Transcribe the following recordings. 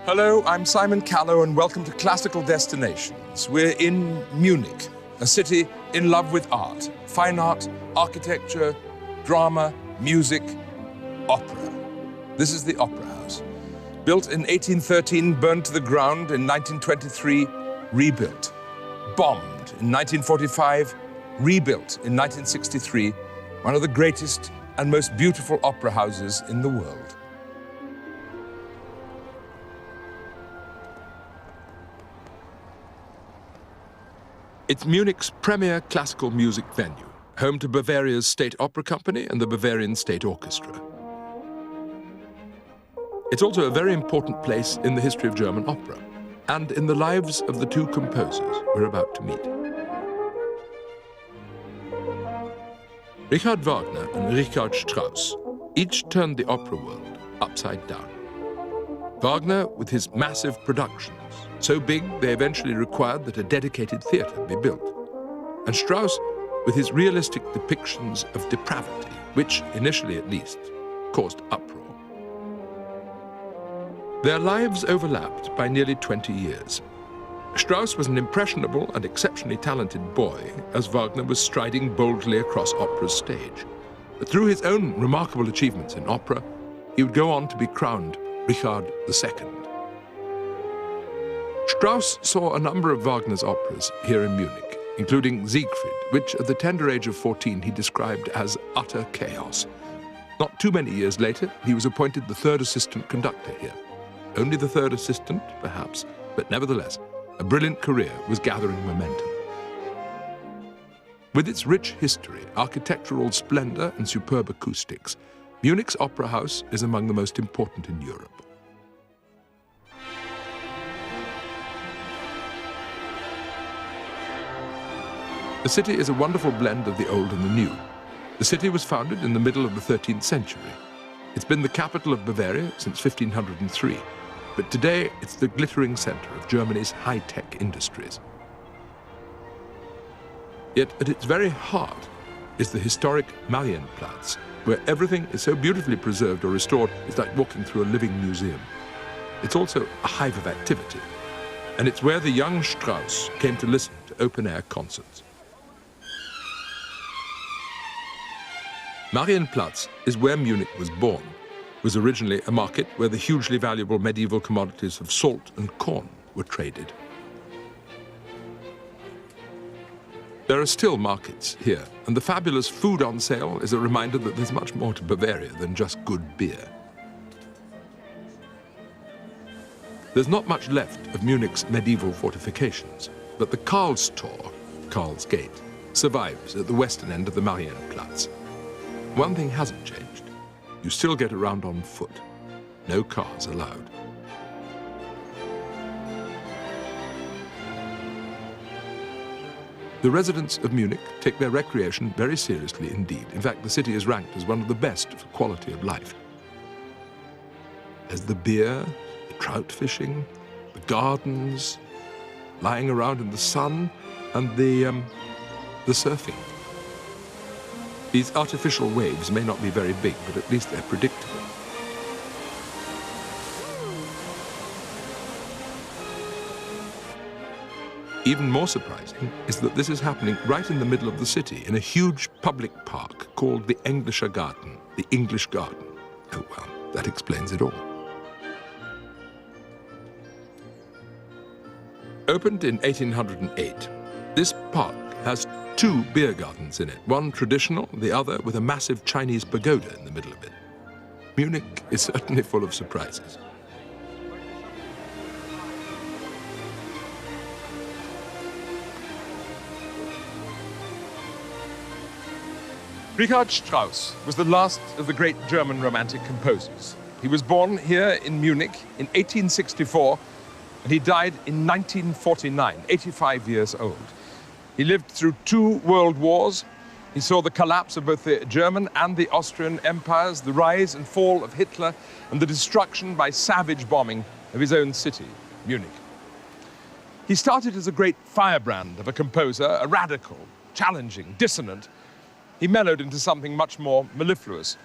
Hello, I'm Simon Callow, and welcome to Classical Destinations. We're in Munich, a city in love with art, fine art, architecture, drama, music, opera. This is the Opera House. Built in 1813, burned to the ground in 1923, rebuilt. Bombed in 1945, rebuilt in 1963, one of the greatest and most beautiful opera houses in the world. It's Munich's premier classical music venue, home to Bavaria's State Opera Company and the Bavarian State Orchestra. It's also a very important place in the history of German opera and in the lives of the two composers we're about to meet. Richard Wagner and Richard Strauss each turned the opera world upside down. Wagner with his massive productions, so big they eventually required that a dedicated theatre be built. And Strauss with his realistic depictions of depravity, which, initially at least, caused uproar. Their lives overlapped by nearly 20 years. Strauss was an impressionable and exceptionally talented boy as Wagner was striding boldly across opera's stage. But through his own remarkable achievements in opera, he would go on to be crowned Richard II. Strauss saw a number of Wagner's operas here in Munich, including Siegfried, which at the tender age of 14 he described as utter chaos. Not too many years later, he was appointed the third assistant conductor here. Only the third assistant, perhaps, but nevertheless, a brilliant career was gathering momentum. With its rich history, architectural splendor, and superb acoustics, Munich's Opera House is among the most important in Europe. The city is a wonderful blend of the old and the new. The city was founded in the middle of the 13th century. It's been the capital of Bavaria since 1503, but today it's the glittering center of Germany's high-tech industries. Yet at its very heart is the historic Marienplatz, where everything is so beautifully preserved or restored, it's like walking through a living museum. It's also a hive of activity, and it's where the young Strauss came to listen to open-air concerts. Marienplatz is where Munich was born. It was originally a market where the hugely valuable medieval commodities of salt and corn were traded. There are still markets here, and the fabulous food on sale is a reminder that there's much more to Bavaria than just good beer. There's not much left of Munich's medieval fortifications, but the Karlstor, Karl's Gate, survives at the western end of the Marienplatz. One thing hasn't changed. You still get around on foot. No cars allowed. The residents of Munich take their recreation very seriously indeed. In fact, the city is ranked as one of the best for quality of life. There's the beer, the trout fishing, the gardens, lying around in the sun, and the surfing. These artificial waves may not be very big, but at least they're predictable. Even more surprising is that this is happening right in the middle of the city, in a huge public park called the Englischer Garten, the English Garden. Oh well, that explains it all. Opened in 1808, this park has two beer gardens in it, one traditional, the other with a massive Chinese pagoda in the middle of it. Munich is certainly full of surprises. Richard Strauss was the last of the great German Romantic composers. He was born here in Munich in 1864, and he died in 1949, 85 years old. He lived through 2 world wars. He saw the collapse of both the German and the Austrian empires, the rise and fall of Hitler, and the destruction by savage bombing of his own city, Munich. He started as a great firebrand of a composer, a radical, challenging, dissonant. He mellowed into something much more mellifluous.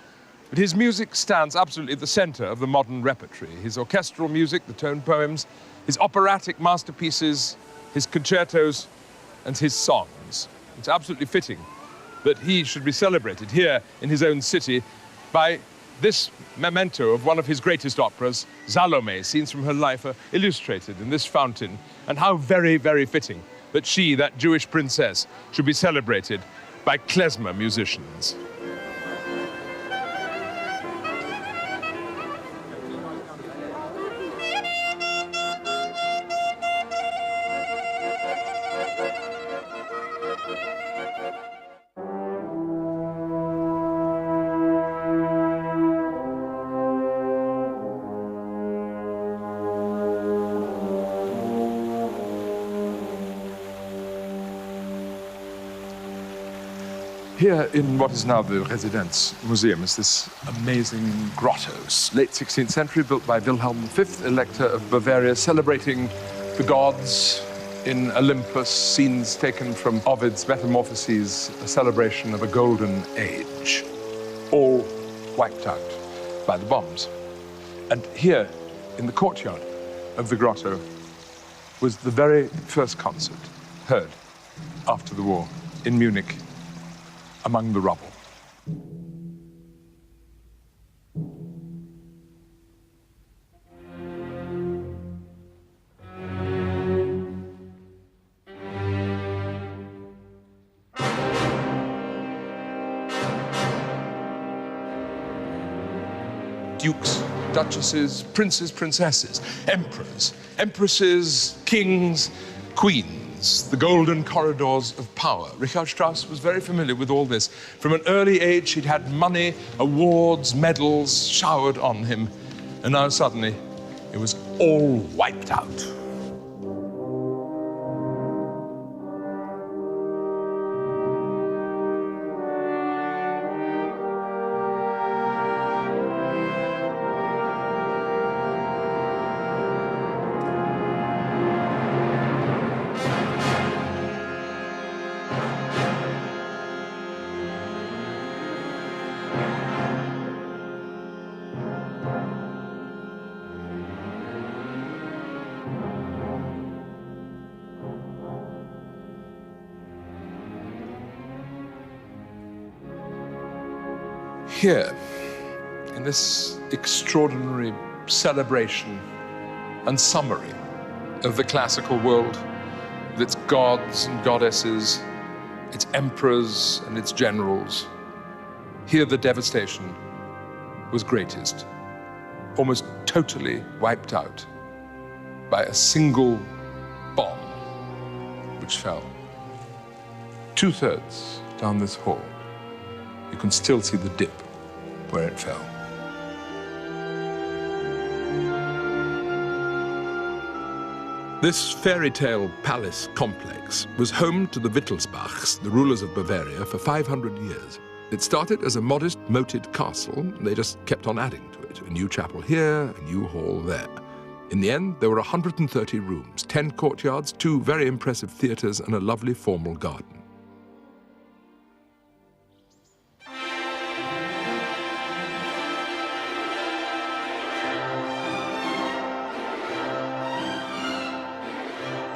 But his music stands absolutely at the center of the modern repertory. His orchestral music, the tone poems, his operatic masterpieces, his concertos, and his songs. It's absolutely fitting that he should be celebrated here in his own city by this memento of one of his greatest operas, Salome. Scenes from her life are illustrated in this fountain. And how very, very fitting that she, that Jewish princess, should be celebrated by klezmer musicians. Here in what is now the Residenz Museum is this amazing grotto, late 16th century, built by Wilhelm V, Elector of Bavaria, celebrating the gods in Olympus, scenes taken from Ovid's Metamorphoses, a celebration of a golden age, all wiped out by the bombs. And here, in the courtyard of the grotto, was the very first concert heard after the war in Munich, among the rubble. Dukes, duchesses, princes, princesses, emperors, empresses, kings, queens, the golden corridors of power. Richard Strauss was very familiar with all this. From an early age, he'd had money, awards, medals showered on him. And now suddenly, it was all wiped out. Here, in this extraordinary celebration and summary of the classical world, with its gods and goddesses, its emperors and its generals, here the devastation was greatest, almost totally wiped out by a single bomb which fell 2/3 down this hall. You can still see the dip where it fell. This fairy tale palace complex was home to the Wittelsbachs, the rulers of Bavaria, for 500 years. It started as a modest moated castle, and they just kept on adding to it. A new chapel here, a new hall there. In the end, there were 130 rooms, 10 courtyards, 2 very impressive theatres, and a lovely formal garden.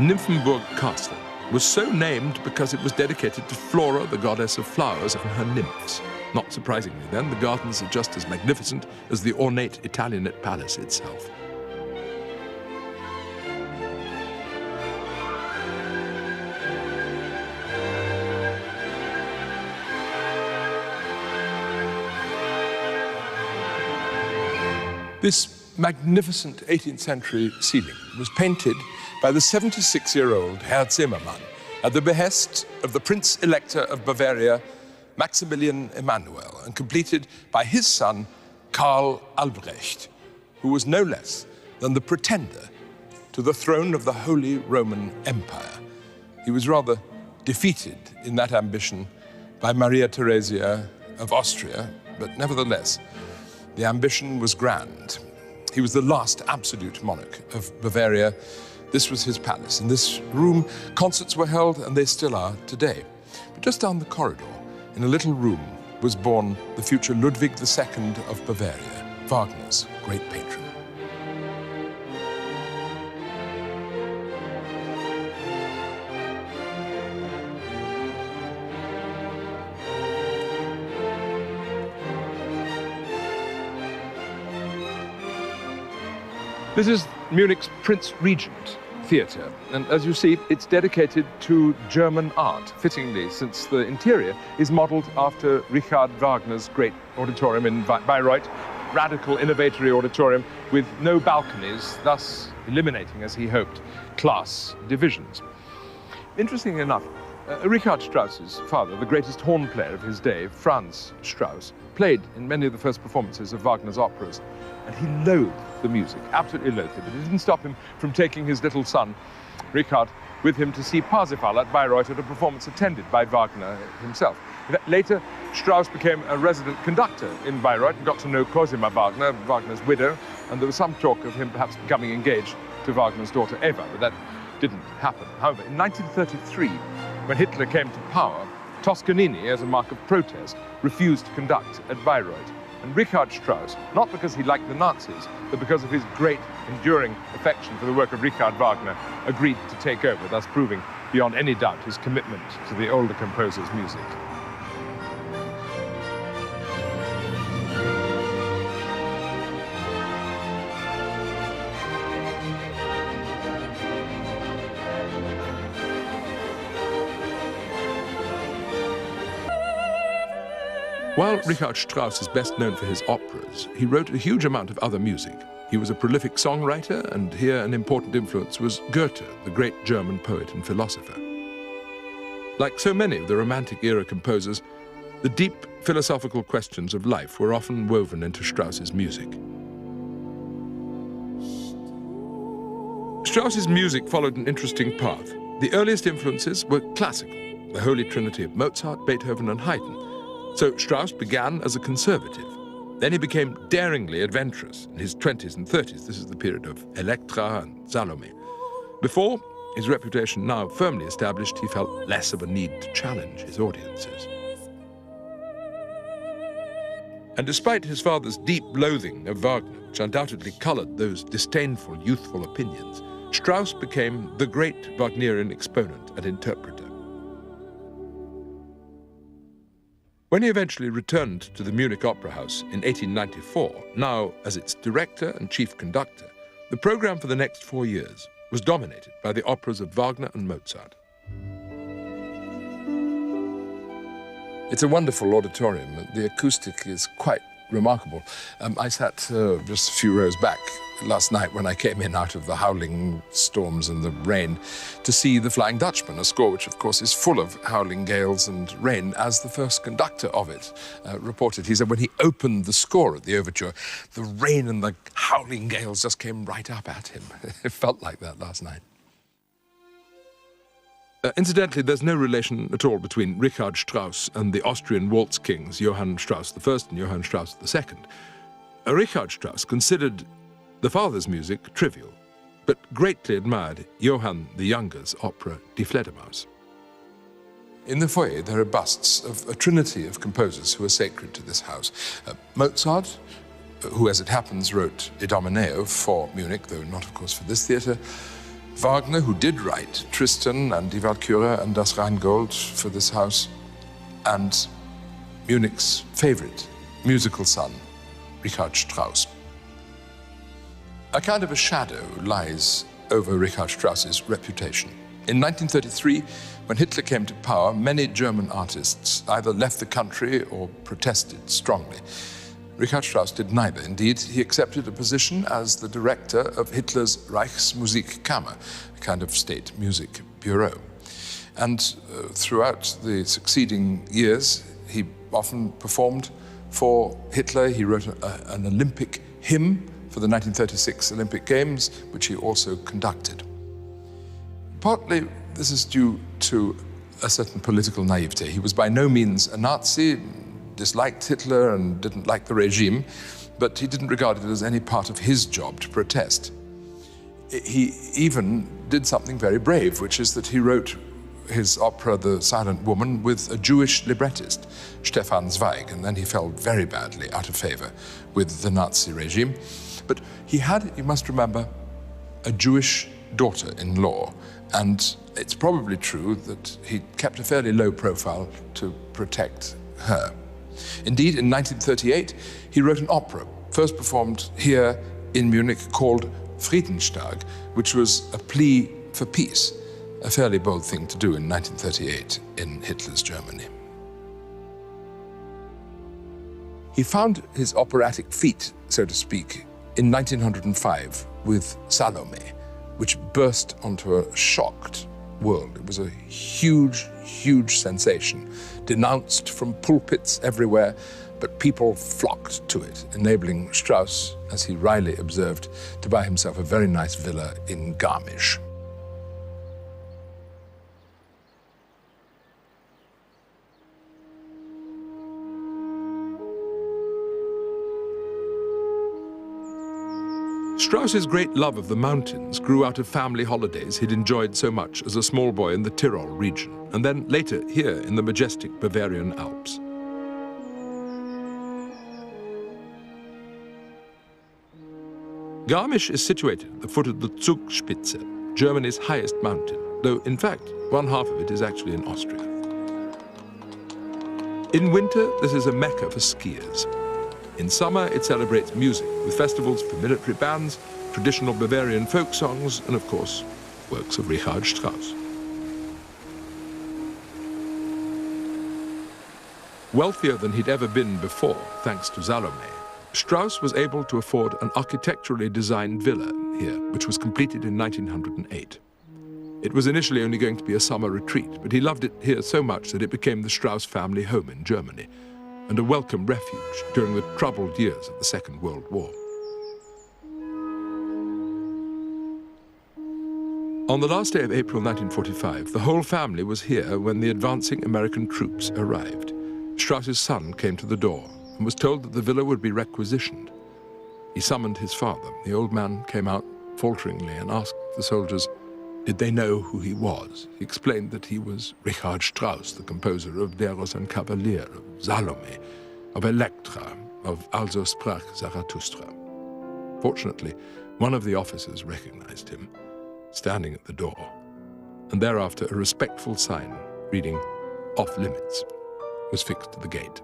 Nymphenburg Castle was so named because it was dedicated to Flora, the goddess of flowers, and her nymphs. Not surprisingly, then, the gardens are just as magnificent as the ornate Italianate palace itself. This magnificent 18th century ceiling was painted by the 76-year-old Herr Zimmermann at the behest of the Prince Elector of Bavaria, Maximilian Emanuel, and completed by his son, Karl Albrecht, who was no less than the pretender to the throne of the Holy Roman Empire. He was rather defeated in that ambition by Maria Theresia of Austria, but nevertheless, the ambition was grand. He was the last absolute monarch of Bavaria. This was his palace. In this room, concerts were held, and they still are today. But just down the corridor, in a little room was born the future Ludwig II of Bavaria, Wagner's great patron. This is Munich's Prince Regent Theatre, and as you see, it's dedicated to German art, fittingly, since the interior is modelled after Richard Wagner's great auditorium in Bayreuth, radical, innovatory auditorium with no balconies, thus eliminating, as he hoped, class divisions. Interestingly enough, Richard Strauss's father, the greatest horn player of his day, Franz Strauss, played in many of the first performances of Wagner's operas, and he loathed the music, absolutely loathed it, but it didn't stop him from taking his little son, Richard, with him to see Parsifal at Bayreuth at a performance attended by Wagner himself. Later, Strauss became a resident conductor in Bayreuth and got to know Cosima Wagner, Wagner's widow, and there was some talk of him perhaps becoming engaged to Wagner's daughter Eva, but that didn't happen. However, in 1933, when Hitler came to power, Toscanini, as a mark of protest, refused to conduct at Bayreuth. And Richard Strauss, not because he liked the Nazis, but because of his great, enduring affection for the work of Richard Wagner, agreed to take over, thus proving beyond any doubt his commitment to the older composer's music. While Richard Strauss is best known for his operas, he wrote a huge amount of other music. He was a prolific songwriter, and here an important influence was Goethe, the great German poet and philosopher. Like so many of the Romantic-era composers, the deep philosophical questions of life were often woven into Strauss's music. Strauss's music followed an interesting path. The earliest influences were classical, the holy trinity of Mozart, Beethoven, and Haydn. So Strauss began as a conservative. Then he became daringly adventurous in his 20s and 30s. This is the period of Elektra and Salome. Before, his reputation now firmly established, he felt less of a need to challenge his audiences. And despite his father's deep loathing of Wagner, which undoubtedly colored those disdainful, youthful opinions, Strauss became the great Wagnerian exponent and interpreter. When he eventually returned to the Munich Opera House in 1894, now as its director and chief conductor, the program for the next 4 years was dominated by the operas of Wagner and Mozart. It's a wonderful auditorium. The acoustic is quite remarkable. I sat just a few rows back last night when I came in out of the howling storms and the rain to see The Flying Dutchman, a score which, of course, is full of howling gales and rain, as the first conductor of it reported. He said when he opened the score at the overture, the rain and the howling gales just came right up at him. It felt like that last night. Incidentally, there's no relation at all between Richard Strauss and the Austrian waltz kings Johann Strauss I and Johann Strauss II. Richard Strauss considered the father's music trivial, but greatly admired Johann the Younger's opera Die Fledermaus. In the foyer, there are busts of a trinity of composers who are sacred to this house. Mozart, who, as it happens, wrote Idomeneo for Munich, though not, of course, for this theatre. Wagner, who did write Tristan and Die Walküre and Das Rheingold for this house, and Munich's favorite musical son, Richard Strauss. A kind of a shadow lies over Richard Strauss's reputation. In 1933, when Hitler came to power, many German artists either left the country or protested strongly. Richard Strauss did neither. Indeed, he accepted a position as the director of Hitler's Reichsmusikkammer, a kind of state music bureau. And throughout the succeeding years, he often performed for Hitler. He wrote an Olympic hymn for the 1936 Olympic Games, which he also conducted. Partly, this is due to a certain political naivete. He was by no means a Nazi, disliked Hitler and didn't like the regime, but he didn't regard it as any part of his job to protest. He even did something very brave, which is that he wrote his opera The Silent Woman with a Jewish librettist, Stefan Zweig, and then he fell very badly out of favor with the Nazi regime. But he had, you must remember, a Jewish daughter-in-law, and it's probably true that he kept a fairly low profile to protect her. Indeed, in 1938, he wrote an opera, first performed here in Munich, called Friedenstag, which was a plea for peace, a fairly bold thing to do in 1938 in Hitler's Germany. He found his operatic feet, so to speak, in 1905 with Salome, which burst onto a shocked world. It was a huge, huge sensation, denounced from pulpits everywhere, but people flocked to it, enabling Strauss, as he wryly observed, to buy himself a very nice villa in Garmisch. Strauss's great love of the mountains grew out of family holidays he'd enjoyed so much as a small boy in the Tyrol region, and then later here in the majestic Bavarian Alps. Garmisch is situated at the foot of the Zugspitze, Germany's highest mountain, though in fact one half of it is actually in Austria. In winter, this is a mecca for skiers. In summer, it celebrates music with festivals for military bands, traditional Bavarian folk songs, and of course, works of Richard Strauss. Wealthier than he'd ever been before, thanks to Salome, Strauss was able to afford an architecturally designed villa here, which was completed in 1908. It was initially only going to be a summer retreat, but he loved it here so much that it became the Strauss family home in Germany, and a welcome refuge during the troubled years of the Second World War. On the last day of April 1945, the whole family was here when the advancing American troops arrived. Strauss's son came to the door and was told that the villa would be requisitioned. He summoned his father. The old man came out falteringly and asked the soldiers, did they know who he was? He explained that he was Richard Strauss, the composer of Der Rosenkavalier, of Salome, of Elektra, of Also sprach Zarathustra. Fortunately, one of the officers recognized him, standing at the door, and thereafter a respectful sign reading "Off Limits" was fixed to the gate.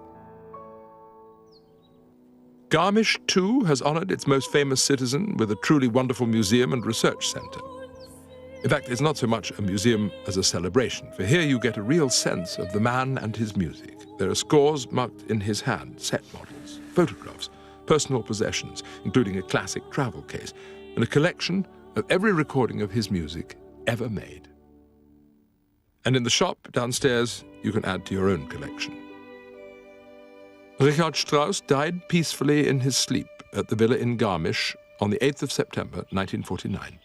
Garmisch, too, has honored its most famous citizen with a truly wonderful museum and research center. In fact, it's not so much a museum as a celebration, for here you get a real sense of the man and his music. There are scores marked in his hand, set models, photographs, personal possessions, including a classic travel case, and a collection of every recording of his music ever made. And in the shop downstairs, you can add to your own collection. Richard Strauss died peacefully in his sleep at the villa in Garmisch on the 8th of September, 1949.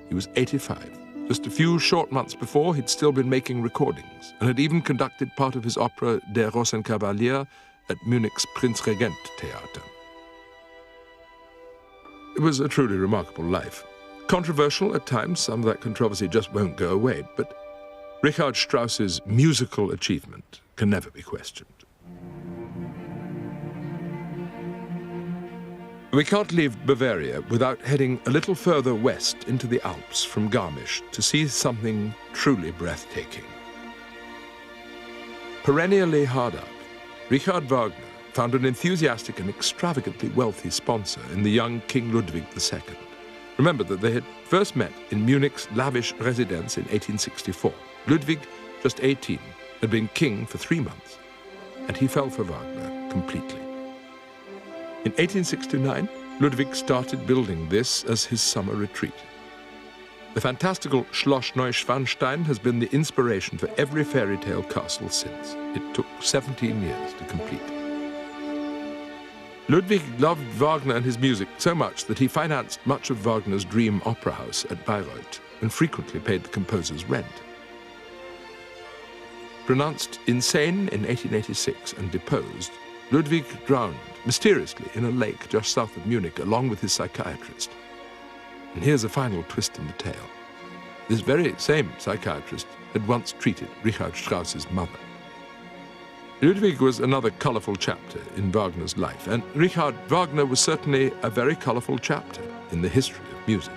He was 85. Just a few short months before, he'd still been making recordings and had even conducted part of his opera Der Rosenkavalier at Munich's Prinzregent Theater. It was a truly remarkable life. Controversial at times, some of that controversy just won't go away, but Richard Strauss's musical achievement can never be questioned. We can't leave Bavaria without heading a little further west into the Alps from Garmisch to see something truly breathtaking. Perennially hard up, Richard Wagner found an enthusiastic and extravagantly wealthy sponsor in the young King Ludwig II. Remember that they had first met in Munich's lavish residence in 1864. Ludwig, just 18, had been king for 3 months, and he fell for Wagner completely. In 1869, Ludwig started building this as his summer retreat. The fantastical Schloss Neuschwanstein has been the inspiration for every fairy tale castle since. It took 17 years to complete. Ludwig loved Wagner and his music so much that he financed much of Wagner's dream opera house at Bayreuth and frequently paid the composer's rent. Pronounced insane in 1886 and deposed, Ludwig drowned mysteriously in a lake just south of Munich along with his psychiatrist. And here's a final twist in the tale. This very same psychiatrist had once treated Richard Strauss's mother. Ludwig was another colourful chapter in Wagner's life, and Richard Wagner was certainly a very colourful chapter in the history of music.